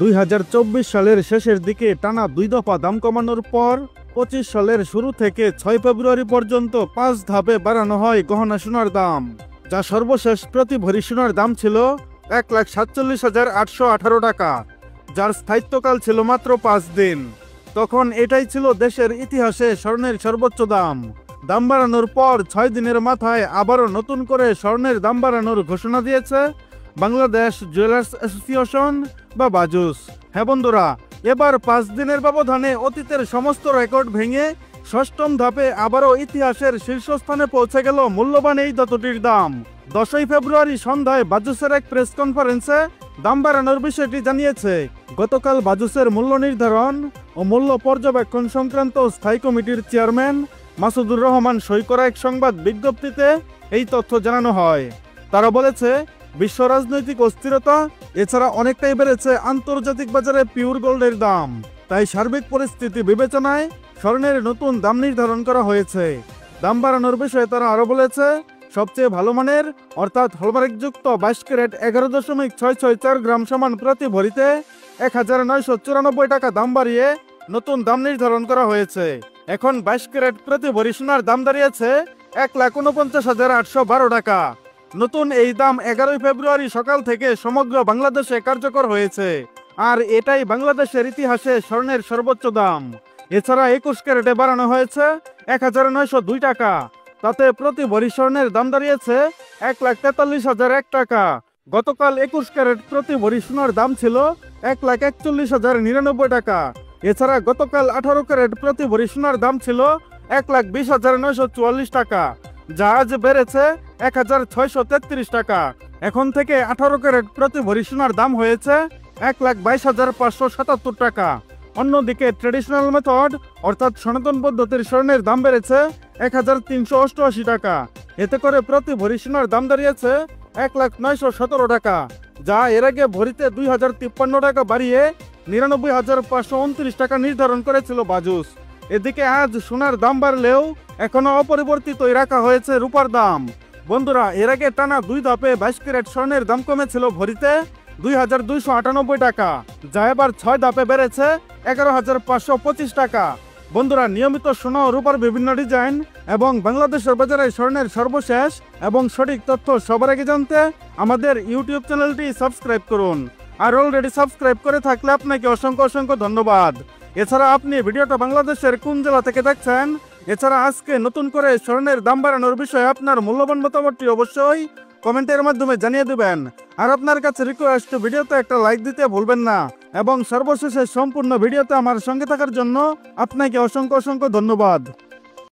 2024 সালের শেষের দিকে টানা 2 দফা দাম কমানোর পর 25 সালের শুরু থেকে 6 ফেব্রুয়ারি পর্যন্ত 5 ধাপে বাড়ানো হয় গহনা সোনার দাম, যা সর্বশেষ প্রতি ভরি সোনার দাম ছিল 1,47,818 টাকা, যার স্থায়িত্বকাল ছিল মাত্র 5 দিন। তখন এটাই ছিল দেশের ইতিহাসে স্বর্ণের সর্বোচ্চ দাম। দাম বাড়ানোর পর 6 দিনের মাথায় আবারও নতুন করে স্বর্ণের দাম বাড়ানোর ঘোষণা দিয়েছে বাংলাদেশ জুয়েলার্স অ্যাসোসিয়েশন বা বাজুস। হ্যাঁ বন্ধুরা, এবার 5 দিনের ব্যবধানে অতীতের সমস্ত রেকর্ড ভেঙে 6ম ধাপে আবারও ইতিহাসের শীর্ষস্থানে পৌঁছে গেল মূল্যবান এই ধাতুটির দাম। 10ই ফেব্রুয়ারি সন্ধ্যায় বাজুসের এক প্রেস কনফারেন্সে দাম বাড়ানোর বিষয়টি জানিয়েছে। গতকাল বাজুসের মূল্য নির্ধারণ ও মূল্য পর্যবেক্ষণ সংক্রান্ত স্থায়ী কমিটির চেয়ারম্যান মাসুদুর রহমান সই করা এক সংবাদ বিজ্ঞপ্তিতে এই তথ্য জানানো হয়। তারা বলেছে, বিশ্ব রাজনৈতিক অস্থিরতা এছাড়া অনেকটাই বেড়েছে আন্তর্জাতিক বাজারে পিওর গোল্ডের দাম। তাই সার্বিক পরিস্থিতি বিবেচনায় স্বর্ণের নতুন দাম নির্ধারণ করা হয়েছে। দাম বাড়ানোর বিষয়ে তারা আরও বলেছে, সবচেয়ে ভালো মানের অর্থাৎ হলমার্কযুক্ত 22 ক্যারেট 11.664 গ্রাম সমান প্রতি ভরিতে 1,994 টাকা দাম বাড়িয়ে নতুন দাম নির্ধারণ করা হয়েছে। এখন 22 ক্যারেট প্রতি ভরি সোনার দাম দাঁড়িয়েছে 1,49,812 টাকা। নতুন এই দাম 11ই ফেব্রুয়ারি সকাল থেকে সমগ্র বাংলাদেশে কার্যকর হয়েছে, আর এটাই বাংলাদেশের ইতিহাসে স্বর্ণের সর্বোচ্চ দাম। এছাড়া 21 ক্যারেটে বাড়ানো হয়েছে 1,902 টাকা, তাতে প্রতি ভরি স্বর্ণের দাম দাঁড়িয়েছে 1,43,001 টাকা। গতকাল 21 ক্যারেট প্রতি ভরি সোনার দাম ছিল 1,41,099 টাকা। এছাড়া গতকাল 18 ক্যারেট প্রতি ভরি সোনার দাম ছিল 1,20,944 টাকা, যা আজ বেড়েছে 1,633 টাকা। এখন থেকে 18 ক্যারেট প্রতি ভরি সোনার দাম হয়েছে 1,22,577 টাকা। অন্যদিকে ট্রেডিশনাল মেথড অর্থাৎ সনাতন পদ্ধতির স্বর্ণের দাম বেড়েছে 1,388 টাকা। এতে করে প্রতি ভরি সোনার দাম দাঁড়িয়েছে 1,917 টাকা, যা এর আগে ভরিতে 2,053 টাকা বাড়িয়ে 99,529 টাকা নির্ধারণ করেছিল বাজুস। এদিকে আজ সোনার দাম বাড়লেও এখনো অপরিবর্তিতই রাখা হয়েছে রূপার দাম। বন্ধুরা, এর আগে টানা 2 ধাপে 22 ক্যারেট স্বর্ণের দাম কমেছিল ভরিতে 2,298 টাকা, যা এবার 6 ধাপে বেড়েছে 11,525 টাকা। বন্ধুরা, নিয়মিত সোনা ও রূপার বিভিন্ন ডিজাইন এবং বাংলাদেশের বাজারে স্বর্ণের সর্বশেষ এবং সঠিক তথ্য সবার আগে জানতে আমাদের ইউটিউব চ্যানেলটি সাবস্ক্রাইব করুন। আর অলরেডি সাবস্ক্রাইব করে থাকলে আপনাকে অসংখ্য অসংখ্য ধন্যবাদ। এছাড়া আপনি ভিডিওটা বাংলাদেশের কোন জেলা থেকে দেখছেন, এছাড়া আজকে নতুন করে স্বর্ণের দাম বাড়ানোর বিষয়ে আপনার মূল্যবান মতামতটি অবশ্যই কমেন্টের মাধ্যমে জানিয়ে দেবেন। আর আপনার কাছে রিকোয়েস্ট, ভিডিওতে একটা লাইক দিতে ভুলবেন না। এবং সর্বশেষে সম্পূর্ণ ভিডিওতে আমার সঙ্গে থাকার জন্য আপনাকে অসংখ্য অসংখ্য ধন্যবাদ।